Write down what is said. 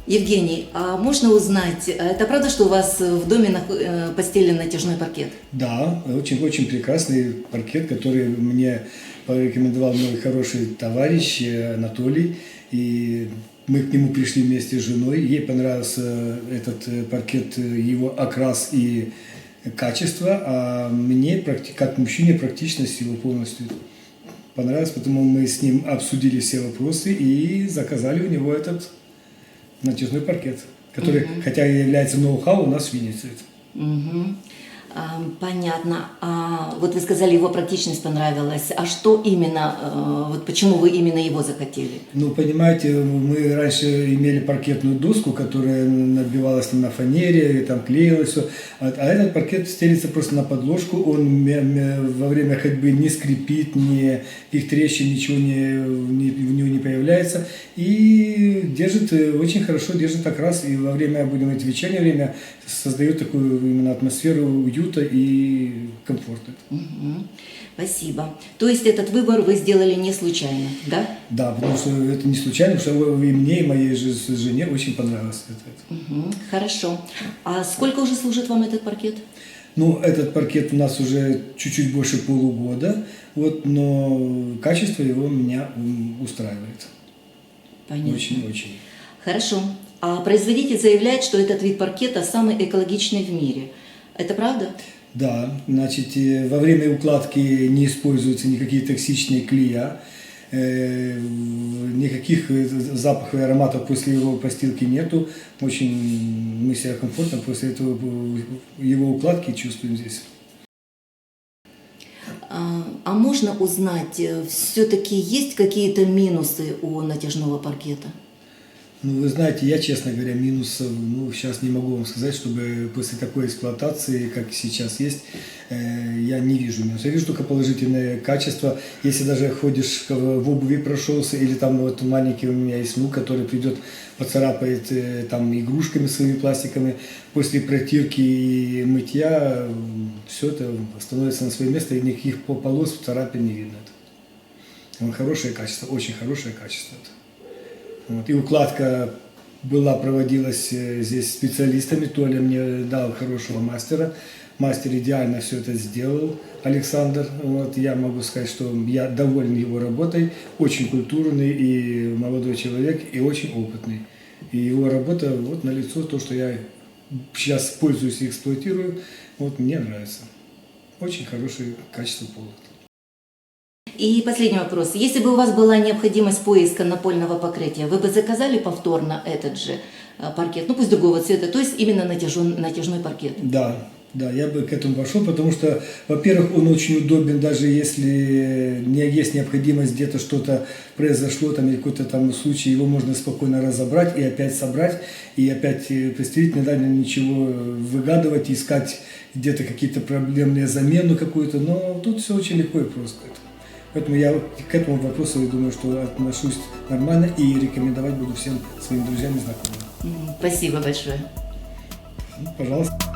Евгений, а можно узнать, это правда, что у вас в доме постелен натяжной паркет? Да, очень прекрасный паркет, который мне порекомендовал мой хороший товарищ Анатолий. И мы к нему пришли вместе с женой. Ей понравился этот паркет, его окрас и качество, а мне, как мужчине, практичность его полностью понравилась. Потому мы с ним обсудили все вопросы и заказали у него этот натяжной паркет, который, хотя и является ноу-хау, у нас в Виннице. Понятно. А вот вы сказали, его практичность понравилась. А что именно, вот почему вы именно его захотели? Ну, понимаете, мы раньше имели паркетную доску, которая набивалась на фанере, и там клеилось все. А этот паркет стелится просто на подложку, он во время ходьбы не скрипит, никаких трещин, ничего в него не появляется. И держит, очень хорошо держит окрас, и во время, будем говорить, вечернее время создает такую именно атмосферу уюта и комфорта. Спасибо. То есть этот выбор вы сделали не случайно, да? Да, потому что это не случайно, потому что и мне, и моей жене очень понравилось это. Хорошо. А сколько уже служит вам этот паркет? Ну, этот паркет у нас уже чуть-чуть больше полугода, вот, но качество его меня устраивает. Понятно. Очень-очень. Хорошо. А производитель заявляет, что этот вид паркета самый экологичный в мире. Это правда? Да, значит, во время укладки не используются никакие токсичные клея, никаких запахов и ароматов после его постилки нету. Очень мы себя комфортно после этого его укладки чувствуем здесь. А можно узнать, все-таки есть какие-то минусы у натяжного паркета? Ну, вы знаете, я, честно говоря, минусов, сейчас не могу вам сказать, чтобы после такой эксплуатации, как сейчас есть, я не вижу минусов. Я вижу только положительное качество. Если даже ходишь в обуви прошелся, или там вот маленький у меня есть внук, который придет, поцарапает там игрушками своими пластиками, после протирки и мытья все это становится на свое место, и никаких полос, царапин не видно. Хорошее качество, очень хорошее качество. Вот. И укладка проводилась здесь специалистами. Толя мне дал хорошего мастера. Мастер идеально все это сделал, Александр. Вот. Я могу сказать, что я доволен его работой. Очень культурный и молодой человек, и очень опытный. И его работа вот налицо, то, что я сейчас пользуюсь и эксплуатирую, вот мне нравится. Очень хорошее качество пола. И последний вопрос. Если бы у вас была необходимость поиска напольного покрытия, вы бы заказали повторно этот же паркет, ну пусть другого цвета, то есть именно натяжной паркет? Да, я бы к этому пошел, потому что, во-первых, он очень удобен, даже если есть необходимость, где-то что-то произошло, там, или какой-то там случай, его можно спокойно разобрать и опять собрать, и опять постелить, не надо ничего выгадывать, искать где-то какие-то проблемные замену какую-то, но тут все очень легко и просто. Поэтому я к этому вопросу, я думаю, что отношусь нормально и рекомендовать буду всем своим друзьям и знакомым. Спасибо большое. Пожалуйста.